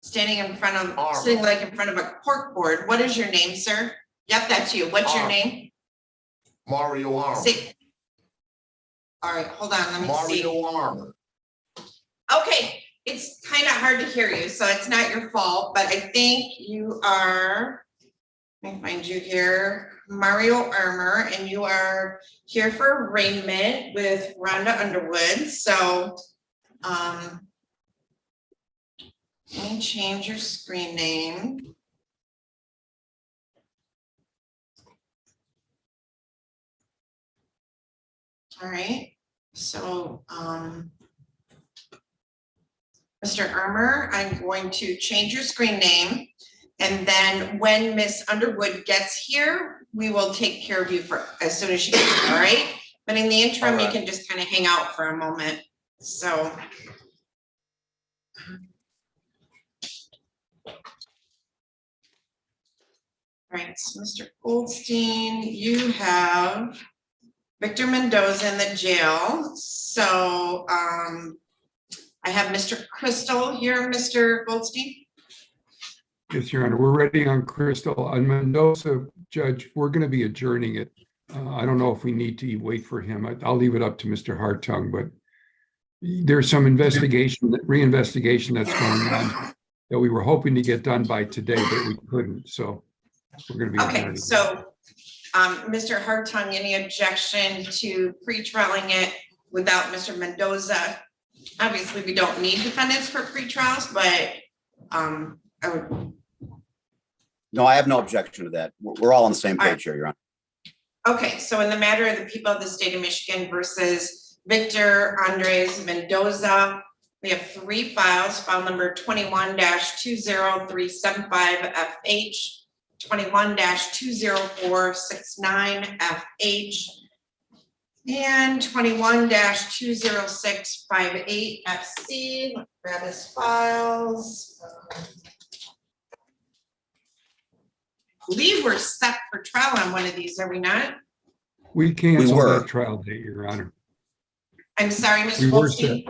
standing in front of, Armour. sitting like in front of a cork board. What is your name, sir? Yep, that's you. What's your Armour. name? Mario Armour. Say. All right, hold on, let me see. Mario Armour. Okay, it's kind of hard to hear you, so it's not your fault, but I think you are, let me find you here, Mario Armour, and you are here for arraignment with Rhonda Underwood. So, let me change your screen name. All right, so, Mr. Armour, I'm going to change your screen name. And then when Miss Underwood gets here, we will take care of you for as soon as she gets here, all right? But in the interim, you can just kind of hang out for a moment. So. All right, so Mr. Goldstein, you have Victor Mendoza in the jail. So I have Mr. Crystal here, Mr. Goldstein. Yes, Your Honor, we're ready on Crystal. On Mendoza, Judge, we're going to be adjourning it. I don't know if we need to wait for him. I'll leave it up to Mr. Hartung, but there's some investigation, reinvestigation that's going on that we were hoping to get done by today, but we couldn't. So we're going to be okay. So, Mr. Hartung, any objection to pre-trialing it without Mr. Mendoza? Obviously, we don't need defendants for pre-trials, but I would. No, I have no objection to that. We're all on the same page here, Your Honor. Okay, so in the matter of the people of the state of Michigan versus Victor Andres Mendoza, we have 3 files, file number 21-20375FH, 21-20469FH, and 21-20658FC. Let's grab his files. I believe we're set for trial on one of these, are we not? We canceled were. that trial date, Your Honor. I'm sorry, Mr. Goldstein.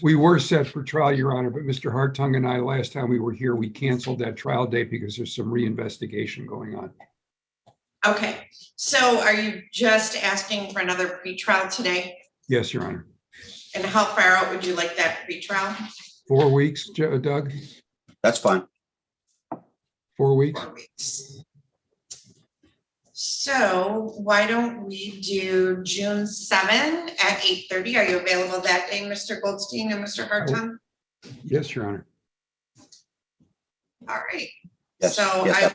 We were set for trial, Your Honor, but Mr. Hartung and I, last time we were here, we canceled that trial date because there's some reinvestigation going on. Okay, so are you just asking for another pre-trial today? Yes, Your Honor. And how far out would you like that pre-trial? 4 weeks, Doug? That's fine. 4 weeks? 4 weeks. So why don't we do June 7 at 8:30? Are you available that day, Mr. Goldstein and Mr. Hartung? Yes, Your Honor. All right. Yes, So yes, I will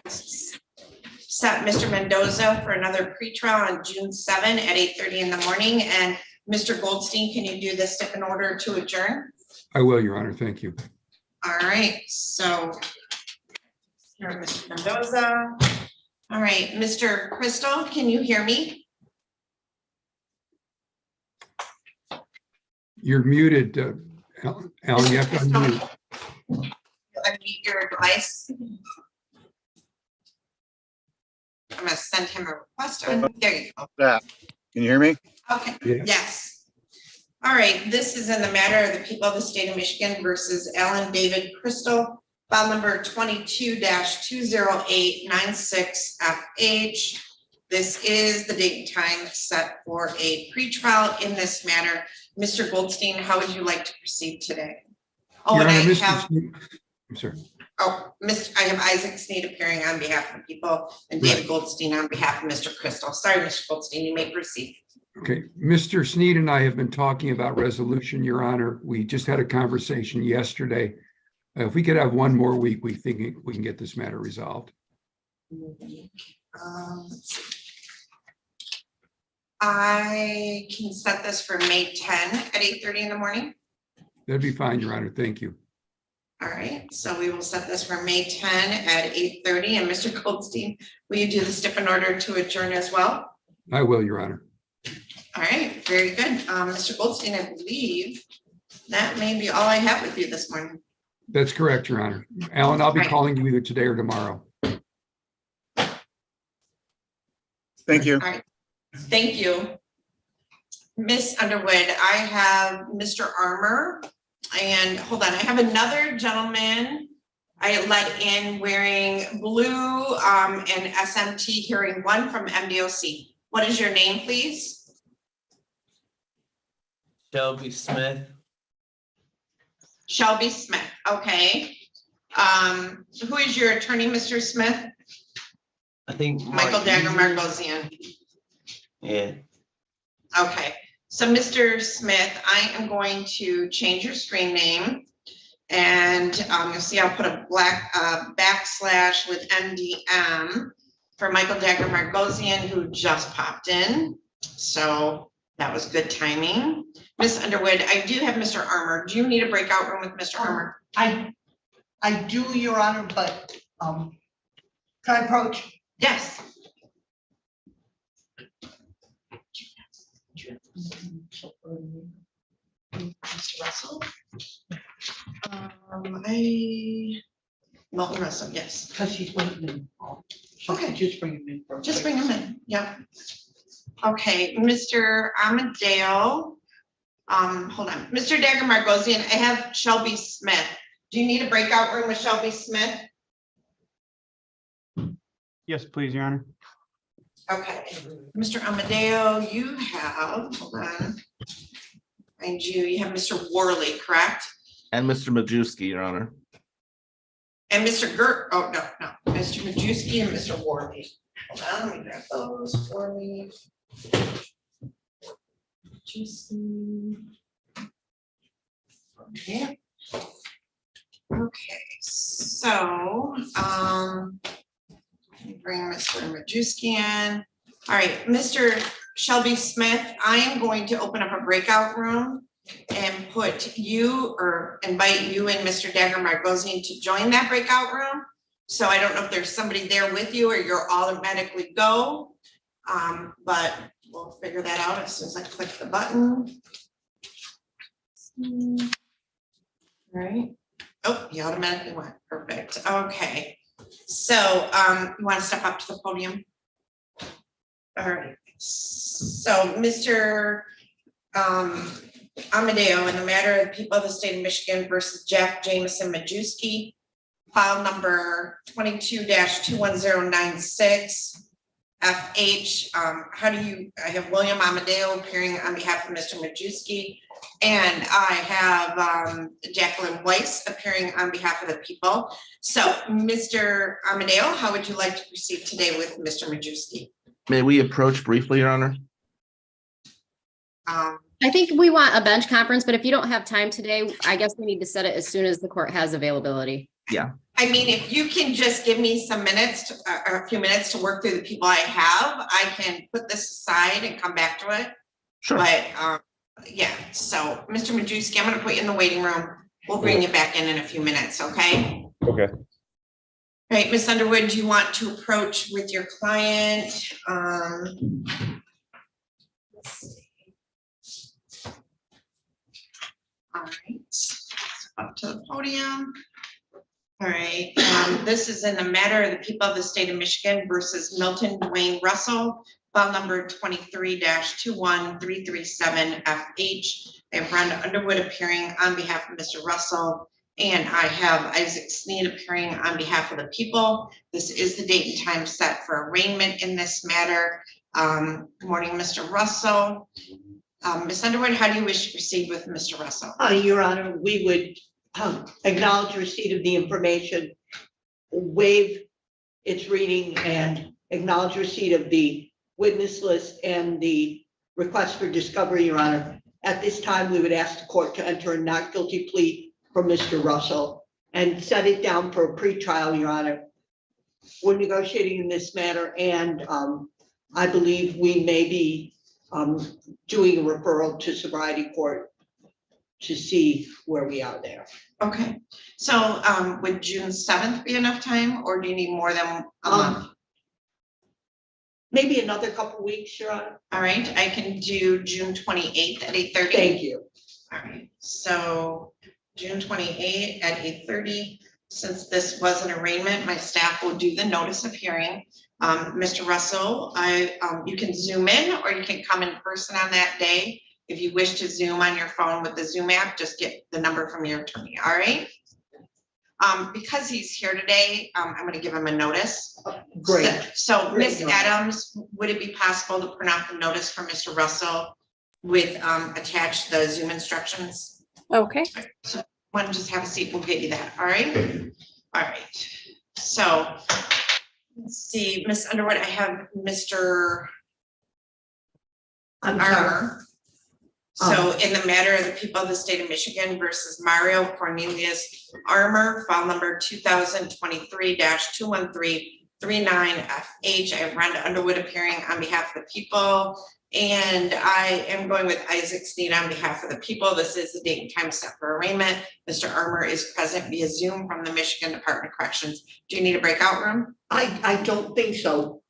set Mr. Mendoza for another pre-trial on June 7 at 8:30 in the morning. And Mr. Goldstein, can you do the stip in order to adjourn? I will, Your Honor. Thank you. All right, so here, Mr. Mendoza. All right, Mr. Crystal, can you hear me? You're muted, Alan. You have to unmute. Unmute your device. I'm gonna send him a request. There you go. Can you hear me? Okay, Yes. yes. All right, this is in the matter of the people of the state of Michigan versus Alan David Crystal, file number 22-20896FH. This is the date and time set for a pretrial in this matter. Mr. Goldstein, how would you like to proceed today? Oh, Your and I Honor, Mr. have, Sneed- I'm sorry. oh, I have Isaac Sneed appearing on behalf of the people and David Right. Goldstein on behalf of Mr. Crystal. Sorry, Mr. Goldstein, you may proceed. Okay, Mr. Sneed and I have been talking about resolution, Your Honor. We just had a conversation yesterday. If we could have 1 more week, we think we can get this matter resolved. Let's see. I can set this for May 10 at 8:30 in the morning. That'd be fine, Your Honor. Thank you. All right, so we will set this for May 10 at 8:30. And Mr. Goldstein, will you do the stip in order to adjourn as well? I will, Your Honor. All right, very good. Mr. Goldstein, I believe that may be all I have with you this morning. That's correct, Your Honor. Alan, I'll be Right. calling you either today or tomorrow. Thank you. All right, thank you. Miss Underwood, I have Mr. Armour, and hold on, I have another gentleman. I let in wearing blue and SMT hearing 1 from MDOC. What is your name, please? Shelby Smith. Shelby Smith, okay. Who is your attorney, Mr. Smith? I think. Michael Dagger Margosian. Yeah. Okay, so Mr. Smith, I am going to change your screen name. And you'll see I'll put a black backslash with MDM for Michael Dagger Margosian, who just popped in. So that was good timing. Miss Underwood, I do have Mr. Armour. Do you need a breakout room with Mr. Armour? I do, Your Honor, but can I approach? Yes. Mr. Russell? Milton Russell, yes. Because he's waiting in. So Okay. just bring him in. for a Just quick- bring him in, yep. Okay, Mr. Amadeo. Hold on, Mr. Dagger Margosian, I have Shelby Smith. Do you need a breakout room with Shelby Smith? Yes, please, Your Honor. Okay, Mr. Amadeo, you have, hold on. Find you, you have Mr. Worley, correct? And Mr. Majewski, Your Honor. And Mr. Gert, oh, no, Mr. Majewski and Mr. Worley. Hold on, let me grab those, Worley. Majewski. Okay. Okay, so, let me bring Mr. Majewski in. All right, Mr. Shelby Smith, I am going to open up a breakout room and put you or invite you and Mr. Dagger Margosian to join that breakout room. So I don't know if there's somebody there with you or you'll automatically go. But we'll figure that out as soon as I click the button. All right. Oh, you automatically went. Perfect. Okay. So you want to step up to the podium? All right. So Mr. Amadeo, in the matter of the people of the state of Michigan versus Jack Jameson Majewski, file number 22-21096 FH. How do you, I have William Amadeo appearing on behalf of Mr. Majewski, and I have Jacqueline Weiss appearing on behalf of the people. So Mr. Amadeo, how would you like to proceed today with Mr. Majewski? May we approach briefly, Your Honor? I think we want a bench conference, but if you don't have time today, I guess we need to set it as soon as the court has availability. I mean, if you can just give me some minutes, or a few minutes to work through the people I have, I can put this aside and come back to it. Sure. But yeah, so Mr. Majewski, I'm gonna put you in the waiting room. We'll bring you back in a few minutes, okay? Okay. All right, Ms. Underwood, do you want to approach with your client? Let's see. All right, up to the podium. All right, this is in the matter of the people of the state of Michigan versus Milton Dwayne Russell, file number 23-21337 FH. I have Brenda Underwood appearing on behalf of Mr. Russell, and I have Isaac Sneed appearing on behalf of the people. This is the date and time set for arraignment in this matter. Good morning, Mr. Russell. Ms. Underwood, how do you wish to proceed with Mr. Russell? Your Honor, we would acknowledge receipt of the information, waive its reading, and acknowledge receipt of the witness list and the request for discovery, Your Honor. At this time, we would ask the court to enter a not guilty plea for Mr. Russell and set it down for a pretrial, Your Honor. We're negotiating in this matter, and I believe we may be doing a referral to sobriety court to see where we are there. Okay, so would June 7th be enough time, or do you need more than a month? Maybe another couple weeks, Your Honor. All right, I can do June 28th at 8:30. Thank you. All right, so June 28th at 8:30. Since this was an arraignment, my staff will do the notice of hearing. Mr. Russell, you can Zoom in or you can come in person on that day. If you wish to Zoom on your phone with the Zoom app, just get the number from your attorney, all right? Because he's here today, I'm gonna give him a notice. Great. So, Great, Miss Your Honor. Adams, would it be possible to print out the notice for Mr. Russell with, attach the Zoom instructions? Okay. Want to just have a seat, we'll get you that, all right? All right, so, let's see, Miss Underwood, I have Mr. I'm sorry. Armour. So in the matter of the people of the state of Michigan versus Mario Cornelius Armour, file number 2023-21339FH, I have Rhonda Underwood appearing on behalf of the people. And I am going with Isaac Sneed on behalf of the people. This is the date and time set for arraignment. Mr. Armour is present via Zoom from the Michigan Department of Corrections. Do you need a breakout room? I don't think so,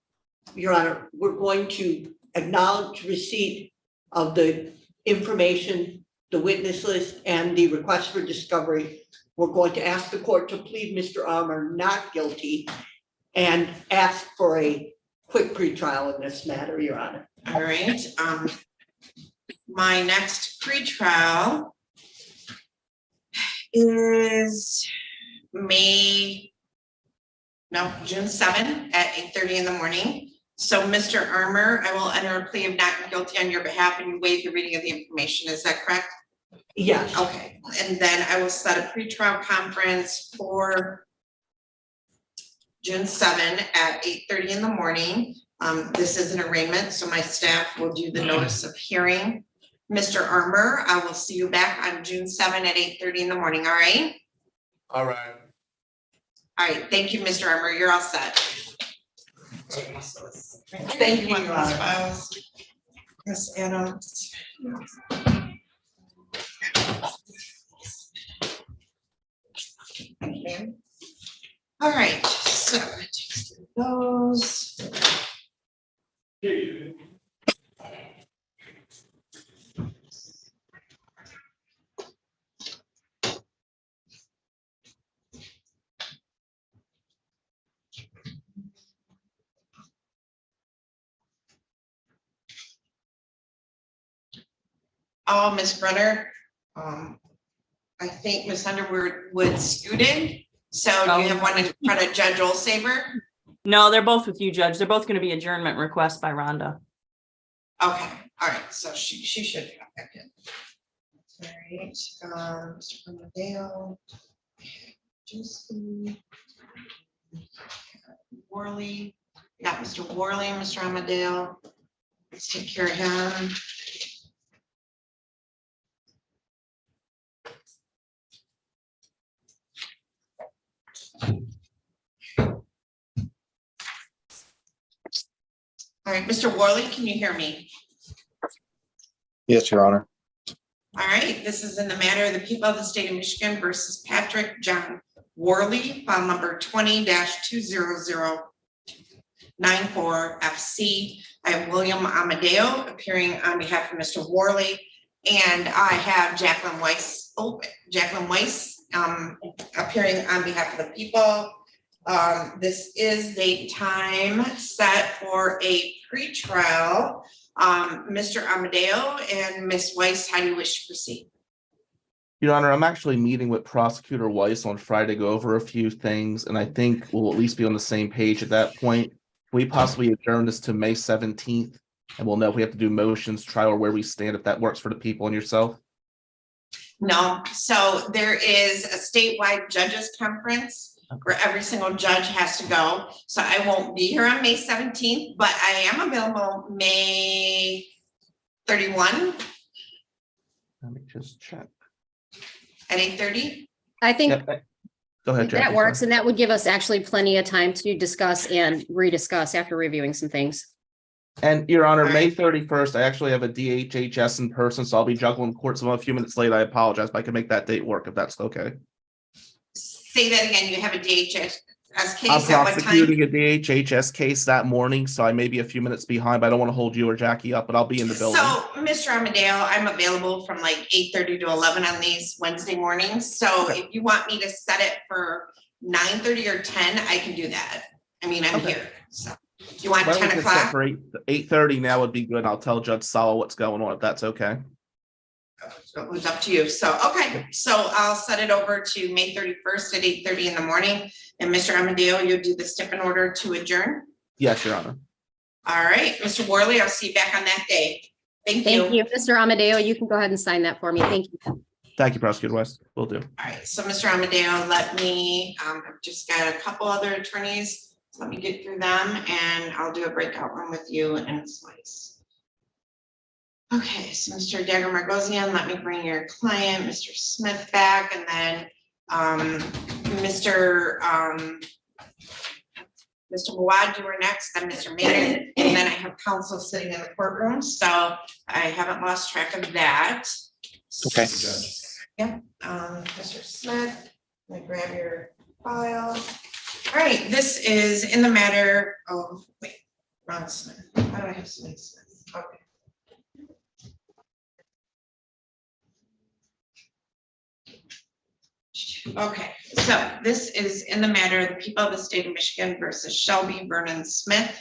Your Honor. We're going to acknowledge receipt of the information, the witness list, and the request for discovery. We're going to ask the court to plead Mr. Armour not guilty and ask for a quick pretrial in this matter, Your Honor. All right, my next pretrial is June 7 at 8:30 in the morning. So, Mr. Armour, I will enter a plea of not guilty on your behalf and you waive the reading of the information. Is that correct? Yes. Okay, and then I will set a pretrial conference for June 7 at 8:30 in the morning. This is an arraignment, so my staff will do the notice of hearing. Mr. Armour, I will see you back on June 7 at 8:30 in the morning, all right? All right. All right, thank you, Mr. Armour, you're all set. Thank you, Your Honor. Miss Adams. All right, so those. Oh, Miss Brenner, I think Miss Underwood scooted. So do you have one in front of Judge Olsaver? No, they're both with you, Judge. They're both going to be adjournment requests by Rhonda. Okay, all right, so she should come back in. All right, Mr. Amadeo. Worley, got Mr. Worley and Mr. Amadeo. Let's take care of him. All right, Mr. Worley, can you hear me? Yes, Your Honor. All right, this is in the matter of the people of the state of Michigan versus Patrick John Worley, file number 20-20094FC. I have William Amadeo appearing on behalf of Mr. Worley, and I have Jacqueline Weiss appearing on behalf of the people. This is date time set for a pretrial. Mr. Amadeo and Ms. Weiss, how do you wish to proceed? Your Honor, I'm actually meeting with Prosecutor Weiss on Friday to go over a few things, and I think we'll at least be on the same page at that point. Can we possibly adjourn this to May 17th? And we'll know if we have to do motions, trial, or where we stand, if that works for the people and yourself. No, so there is a statewide judges conference where every single judge has to go. So I won't be here on May 17th, but I am available May 31 Let me just check. at 8:30. I think Go ahead, Jackie. that works, and that would give us actually plenty of time to discuss and rediscuss after reviewing some things. And Your Honor, All May right. 31st, I actually have a DHHS in person, so I'll be juggling court. So I'm a few minutes late. I apologize, but I can make that date work if that's okay. Say that again, you have a DHS I'm case at what time? prosecuting a DHHS case that morning, so I may be a few minutes behind, but I don't want to hold you or Jackie up, but I'll be in the building. So, Mr. Amadeo, I'm available from like 8:30 to 11 on these Wednesday mornings. So Okay. if you want me to set it for 9:30 or 10, I can do that. I mean, I'm Okay. here, so. You want Why don't we 10 just set o'clock? for 8:30 now would be good. I'll tell Judge Saul what's going on if that's okay. it was up to you. So, okay, so I'll set it over to May 31st at 8:30 in the morning. And Mr. Amadeo, you'll do the step in order to adjourn. Yes, Your Honor. All right, Mr. Worley, I'll see you back on that day. Thank you. Thank you, Mr. Amadeo. You can go ahead and sign that for me. Thank you. Thank you, Prosecutor Weiss. Will do. All right, so Mr. Amadeo, let me, I've just got a couple other attorneys. So let me get through them and I'll do a breakout room with you and Slice. Okay, so Mr. Dagger Margosian, let me bring your client, Mr. Smith, back, and then Mr. Mawad, you were next, then Mr. Maynard, and then I have counsel sitting in the courtroom, so I haven't lost track of that. Okay. Yep, Mr. Smith, let me grab your file. All right, this is in the matter of, wait, Ron Smith. How do I have Smith? Okay. Okay, so this is in the matter of the people of the state of Michigan versus Shelby Vernon Smith,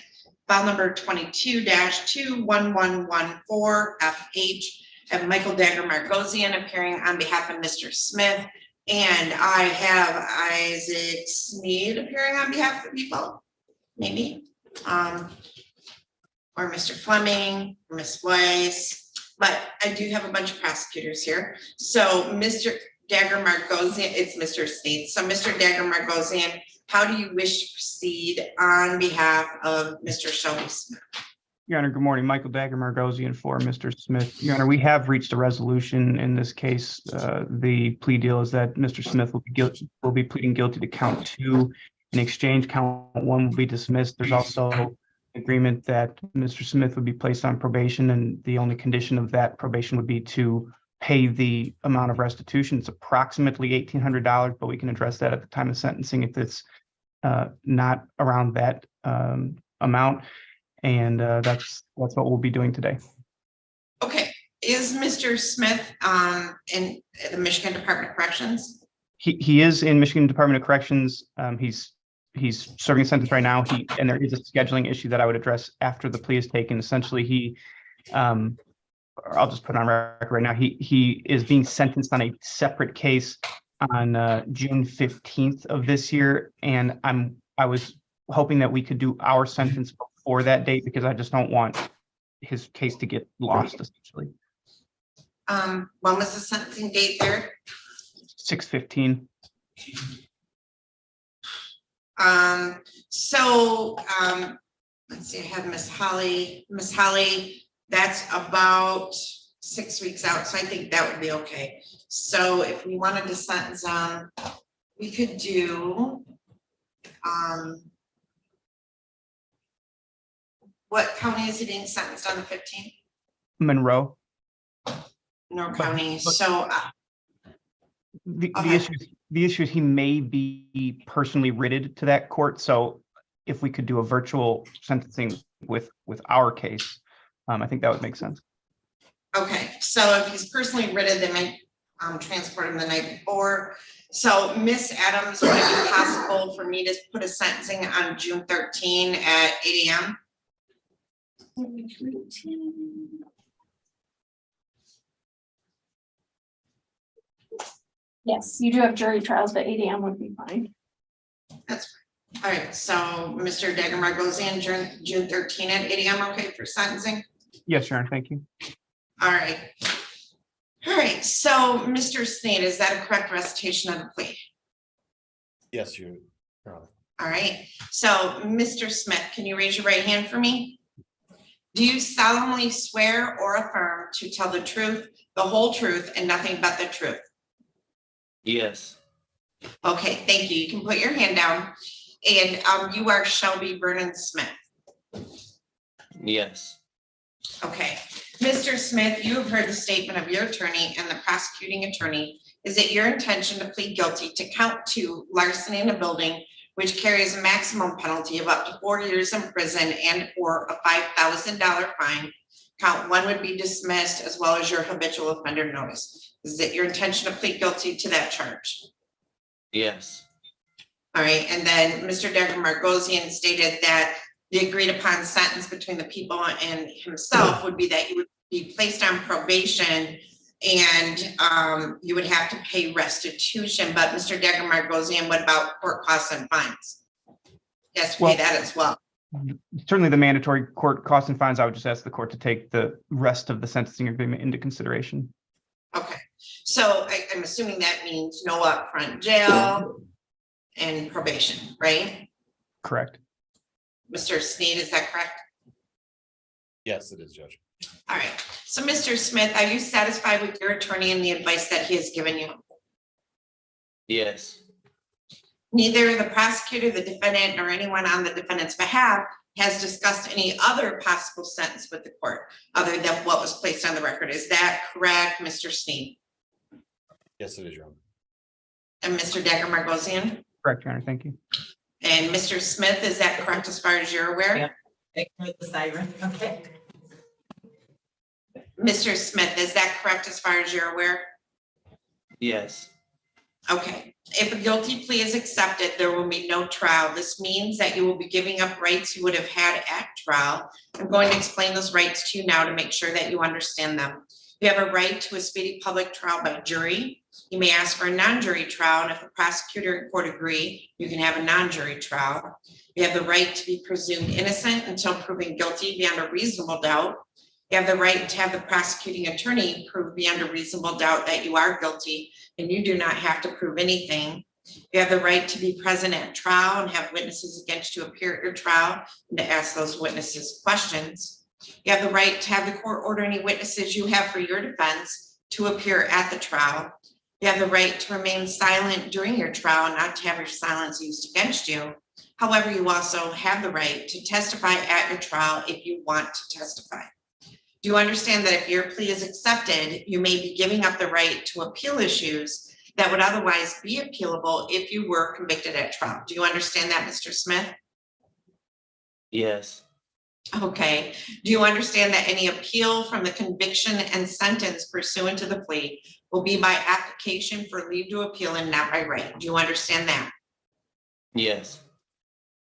file number 22-21114FH, and Michael Dagger Margosian appearing on behalf of Mr. Smith. And I have Isaac Sneed appearing on behalf of the people, maybe, or Mr. Fleming, or Ms. Weiss, but I do have a bunch of prosecutors here. So Mr. Dagger Margosian, it's Mr. Sneed. So Mr. Dagger Margosian, how do you wish to proceed on behalf of Mr. Shelby Smith? Your Honor, good morning. Michael Dagger Margosian for Mr. Smith. Your Honor, we have reached a resolution in this case. The plea deal is that Mr. Smith will be pleading guilty to count 2. In exchange, count 1 will be dismissed. There's also agreement that Mr. Smith would be placed on probation, and the only condition of that probation would be to pay the amount of restitution. It's approximately $1,800, but we can address that at the time of sentencing if it's not around that amount. And that's what we'll be doing today. Okay, is Mr. Smith in the Michigan Department of Corrections? He is in Michigan Department of Corrections. He's serving a sentence right now. And there is a scheduling issue that I would address after the plea is taken. Essentially, or I'll just put it on record right now. He is being sentenced on a separate case on June 15th of this year, and I was hoping that we could do our sentence before that date because I just don't want his case to get lost, essentially. When was the sentencing date there? 6/15. Let's see, I have Miss Holly. Miss Holly, that's about 6 weeks out, so I think that would be okay. So if we wanted to sentence we could do what county is he being sentenced on the 15th? Monroe. Monroe County. So The issue is he may be personally writted to that court. So if we could do a virtual sentencing with our case, I think that would make sense. okay, so if he's personally written, they might transport him the night before. So Miss Adams, would it be possible for me to put a sentencing on June 13 at 8 a.m.? Yes, you do have jury trials, but 8 a.m. would be fine. That's fine. All right, so Mr. Dagger Margosian, June 13 at 8 a.m. okay for sentencing? Yes, Your Honor, thank you. All right. All right, so Mr. Sneed, is that a correct recitation of the plea? Yes, Your Honor. All right, so Mr. Smith, can you raise your right hand for me? Do you solemnly swear or affirm to tell the truth, the whole truth, and nothing but the truth? Yes. Okay, thank you. You can put your hand down. And you are Shelby Vernon Smith. Yes. Okay, Mr. Smith, you have heard the statement of your attorney and the prosecuting attorney. Is it your intention to plead guilty to count 2 larceny in a building, which carries a maximum penalty of up to 4 years in prison and or a $5,000 fine? Count 1 would be dismissed, as well as your habitual offender notice. Is it your intention to plead guilty to that charge? Yes. All right, and then Mr. Dagger Margosian stated that the agreed upon sentence between the people and himself would be that he would be placed on probation And you would have to pay restitution, but Mr. Decker Margosian, what about court costs and fines? He has to pay Well- that as well. Certainly the mandatory court costs and fines, I would just ask the court to take the rest of the sentencing agreement into consideration. Okay, so I'm assuming that means no upfront jail and probation, right? Correct. Mr. Sneed, is that correct? Yes, it is, Judge. All right, so Mr. Smith, are you satisfied with your attorney and the advice that he has given you? Yes. Neither the prosecutor, the defendant, nor anyone on the defendant's behalf has discussed any other possible sentence with the court other than what was placed on the record. Is that correct, Mr. Sneed? Yes, it is, Your Honor. And Mr. Decker Margosian? Correct, Your Honor. Thank you. And Mr. Smith, is that correct as far as you're aware? Yeah. Thank you for the siren. Okay. Mr. Smith, is that correct as far as you're aware? Yes. Okay, if a guilty plea is accepted, there will be no trial. This means that you will be giving up rights you would have had at trial. I'm going to explain those rights to you now to make sure that you understand them. You have a right to a speedy public trial by jury. You may ask for a non-jury trial, and if the prosecutor and court agree, you can have a non-jury trial. You have the right to be presumed innocent until proven guilty beyond a reasonable doubt. You have the right to have the prosecuting attorney prove beyond a reasonable doubt that you are guilty, and you do not have to prove anything. You have the right to be present at trial and have witnesses against you appear at your trial and to ask those witnesses questions. You have the right to have the court order any witnesses you have for your defense to appear at the trial. You have the right to remain silent during your trial and not to have your silence used against you. However, you also have the right to testify at your trial if you want to testify. Do you understand that if your plea is accepted, you may be giving up the right to appeal issues that would otherwise be appealable if you were convicted at trial? Do you understand that, Mr. Smith? Yes. Okay. Do you understand that any appeal from the conviction and sentence pursuant to the plea will be by application for leave to appeal and not by right? Do you understand that? Yes.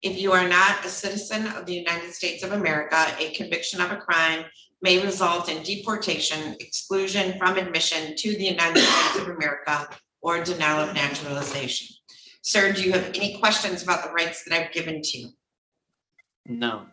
If you are not a citizen of the United States of America, a conviction of a crime may result in deportation, exclusion from admission to the United States of America, or denial of naturalization. Sir, do you have any questions about the rights that I've given to you? No.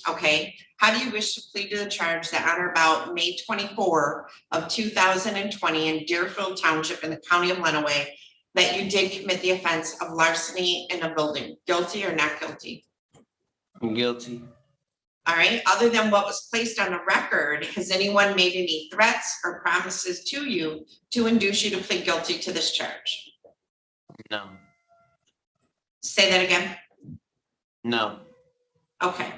Okay, how do you wish to plead to the charge that on or about May 24 of 2020 in Deerfield Township in the county of Lenawee, that you did commit the offense of larceny in a building? Guilty or not guilty? I'm guilty. All right, other than what was placed on the record, has anyone made any threats or promises to you to induce you to plead guilty to this charge? No. Say that again. No. Okay.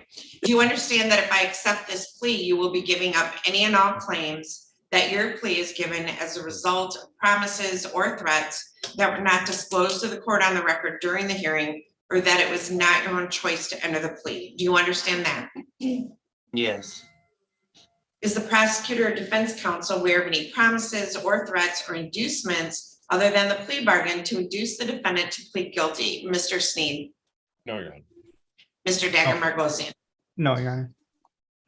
Do you understand that if I accept this plea, you will be giving up any and all claims that your plea is given as a result of promises or threats that were not disclosed to the court on the record during the hearing, or that it was not your own choice to enter the plea? Do you understand that? Yes. Is the prosecutor or defense counsel aware of any promises or threats or inducements other than the plea bargain to induce the defendant to plead guilty? Mr. Sneed. No, Your Honor. Mr. Dagger Margosian. No, Your Honor.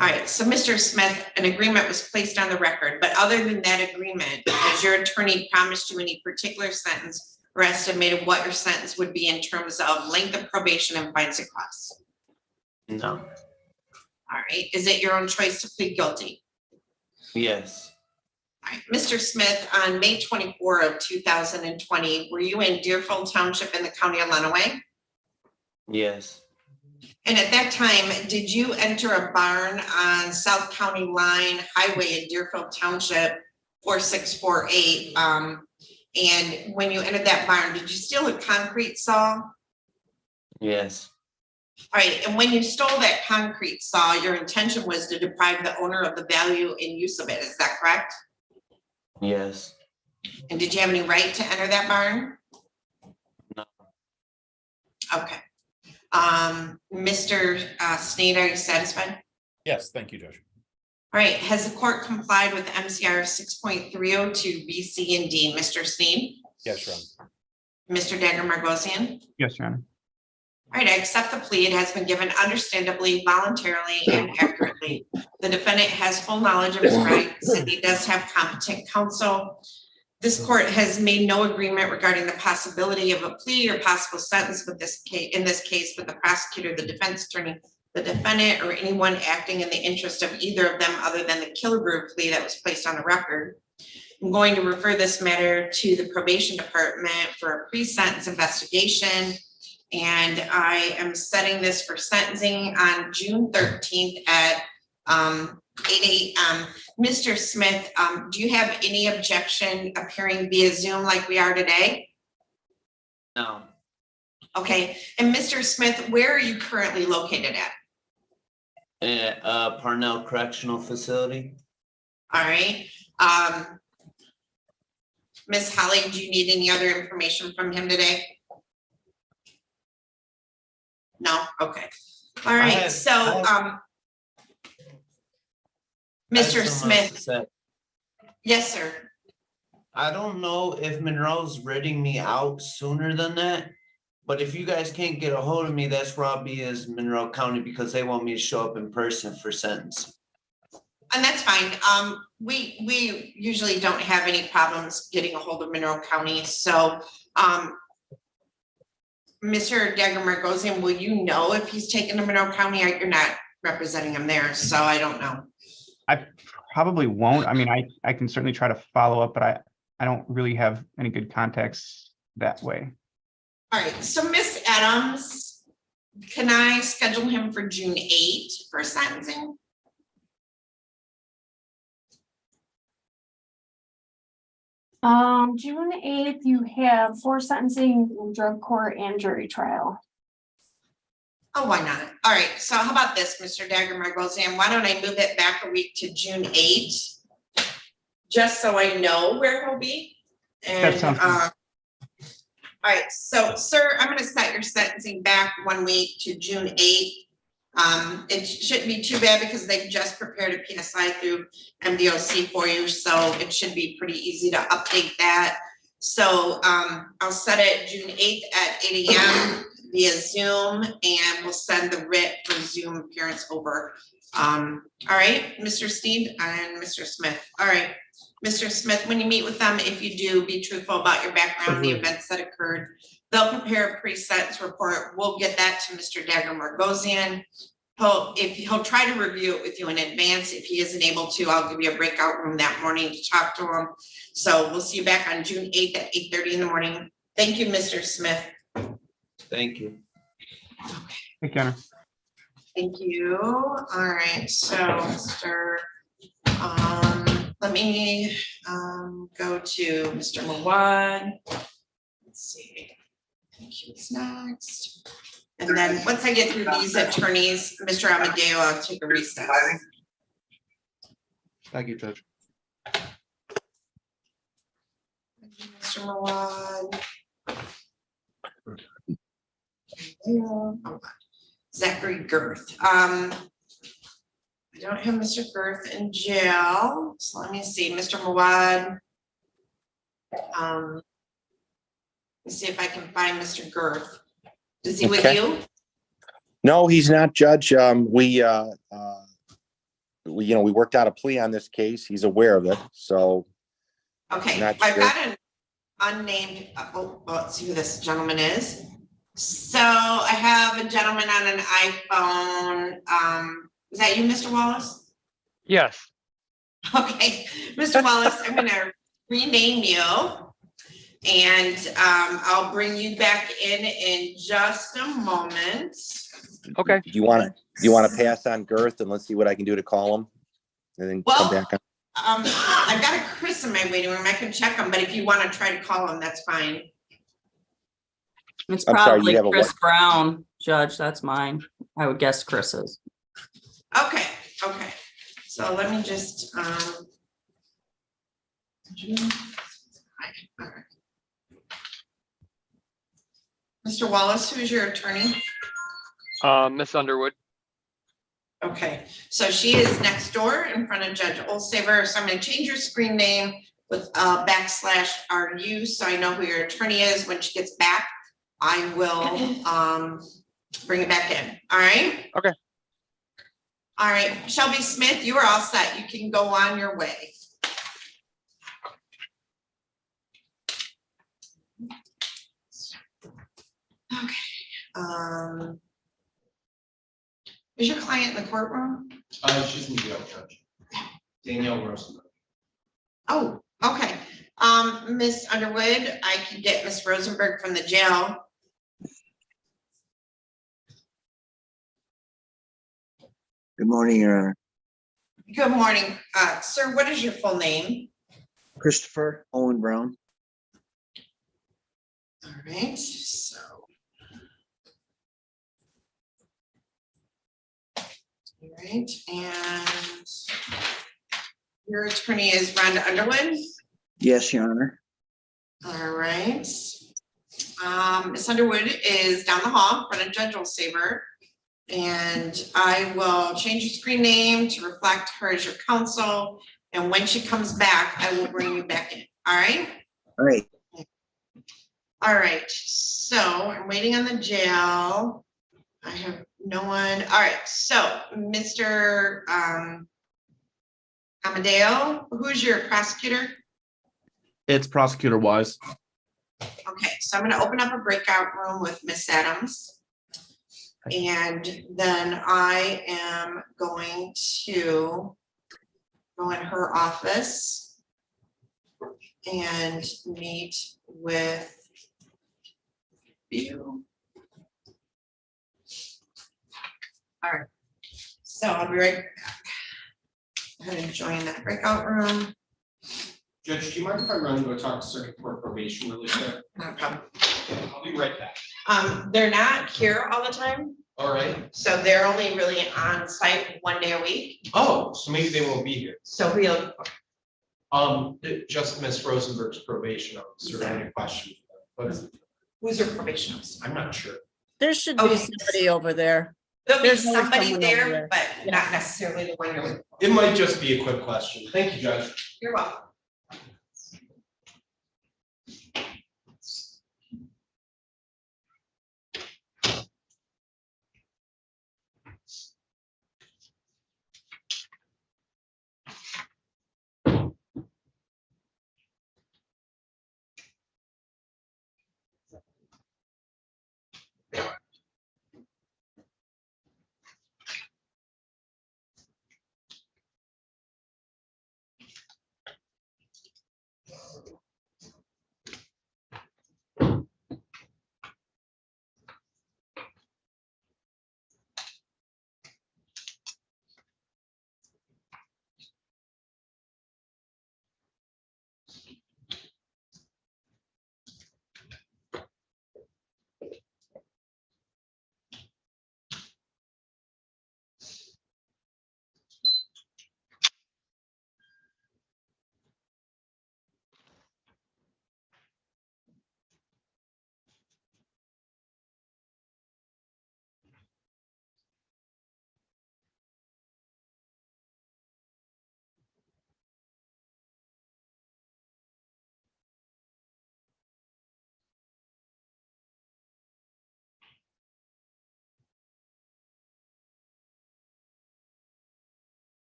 All right, so Mr. Smith, an agreement was placed on the record, but other than that agreement, has your attorney promised you any particular sentence or estimated what your sentence would be in terms of length of probation and fines and costs? No. All right, is it your own choice to plead guilty? Yes. All right, Mr. Smith, on May 24 of 2020, were you in Deerfield Township in the county of Lenawee? Yes. And at that time, did you enter a barn on South County Line Highway in Deerfield Township 4648? And when you entered that barn, did you steal a concrete saw? Yes. All right, and when you stole that concrete saw, your intention was to deprive the owner of the value and use of it, is that correct? Yes. And did you have any right to enter that barn? No. Okay. Mr. Sneed, are you satisfied? Yes, thank you, Judge. All right, has the court complied with MCR 6.302 B, C, and D? Mr. Sneed? Yes, Your Honor. Mr. Dagger Margosian? Yes, Your Honor. All right, I accept the plea. It has been given understandably, voluntarily, and accurately. The defendant has full knowledge of his rights, and he does have competent counsel. This court has made no agreement regarding the possibility of a plea or possible sentence with this case, in this case, with the prosecutor, the defense attorney, the defendant, or anyone acting in the interest of either of them other than the Killebrew plea that was placed on the record. I'm going to refer this matter to the probation department for a pre-sentence investigation. And I am setting this for sentencing on June 13th at 8 a.m. Mr. Smith, do you have any objection appearing via Zoom like we are today? No. Okay, and Mr. Smith, where are you currently located at? Parnell Correctional Facility. All right. Ms. Holly, do you need any other information from him today? No, okay. All right, Mr. Smith. Yes, sir. I don't know if Monroe's writing me out sooner than that, but if you guys can't get a hold of me, that's where I'll be as Monroe County because they want me to show up in person for sentence. And that's fine. We usually don't have any problems getting a hold of Monroe County. So, Mr. Dagger-Margosian, will you know if he's taken to Monroe County? You're not representing him there, so I don't know. I probably won't. I mean, I can certainly try to follow up, but I don't really have any good contacts that way. All right, so Miss Adams, can I schedule him for June 8th for sentencing? June 8th, you have for sentencing, drug court, and jury trial. Oh, why not? All right, so how about this, Mr. Dagger-Margosian? Why don't I move it back a week to June 8th? Just so I know where he'll be. And, That sounds good. all right, so sir, I'm gonna set your sentencing back 1 week to June 8th. It shouldn't be too bad because they've just prepared a PSI through MDOC for you, so it should be pretty easy to update that. So I'll set it June 8th at 8 a.m. via Zoom, and we'll send the writ for Zoom appearance over. All right, Mr. Steed and Mr. Smith. All right, Mr. Smith, when you meet with them, if you do, be truthful about your background, the events that occurred. They'll prepare a pre-sentence report. We'll get that to Mr. Dagger-Margosian. He'll try to review it with you in advance. If he isn't able to, I'll give you a breakout room that morning to talk to him. So we'll see you back on June 8th at 8:30 in the morning. Thank you, Mr. Smith. Thank you. Hey, Kenner. Thank you. All right, so Mr. Let me go to Mr. Mawad. Let's see. I think he was next. And then once I get through these attorneys, Mr. Amadeo, I'll take a recess. Thank you, Judge. Mr. Mawad. Zachary Girth. I don't have Mr. Girth in jail, so let me see, Mr. Mawad. Let's see if I can find Mr. Girth. Is he with you? No, he's not, Judge. We worked out a plea on this case. He's aware of it, so. Okay, Not I've sure. got an unnamed, let's see who this gentleman is. So I have a gentleman on an iPhone. Is that you, Mr. Wallace? Yes. Okay, Mr. Wallace, I'm gonna rename you. And I'll bring you back in just a moment. Okay. Do you want to pass on Girth and let's see what I can do to call him? And then come back on? I've got a Chris in my waiting room. I can check him, but if you want to try to call him, that's fine. It's I'm sorry, you probably have a Chris what? Brown, Judge. That's mine. I would guess Chris's. Okay. So let me just, all right. Mr. Wallace, who's your attorney? Miss Underwood. Okay, so she is next door in front of Judge Olsaver. So I'm going to change your screen name with /RU so I know who your attorney is. When she gets back, I will bring it back in, all right? Okay. All right, Shelby Smith, you are all set. You can go on your way. Okay. Is your client in the courtroom? She's in jail, Judge. Danielle Rosenberg. Oh, okay. Miss Underwood, I can get Miss Rosenberg from the jail. Good morning, Your Honor. Good morning, sir. What is your full name? Christopher Owen Brown. All right, so. All right, and your attorney is Rhonda Underwood? Yes, Your Honor. All right. Miss Underwood is down the hall, in front of Judge Olsaber. And I will change your screen name to reflect her as your counsel. And when she comes back, I will bring you back in. All right? All right. All right. So I'm waiting on the jail. I have no one. All right. So Mr. Amadeo, who's your prosecutor? It's Prosecutor Wise. Okay. So I'm going to open up a breakout room with Miss Adams. And then I am going to go in her office and meet with you. All right, so I'll be right back. Go ahead and join that breakout room. Judge, do you mind if I run to go talk to Circuit Court Probation really quick? No problem. I'll be right back. They're not here all the time, All right. so they're only really on site 1 day a week. Oh, so maybe they won't be here. So we'll. Just Miss Rosenberg's probation officer, I had a question for them, but Who's your probation officer? I'm not sure. There should be Okay. somebody over there. There'll be There's always somebody someone over there, there. but not necessarily the one you're with. It might just be a quick question. Thank you, Judge. You're welcome.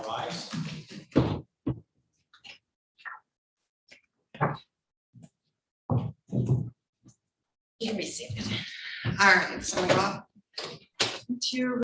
rise. Give me a second. All right, so we got to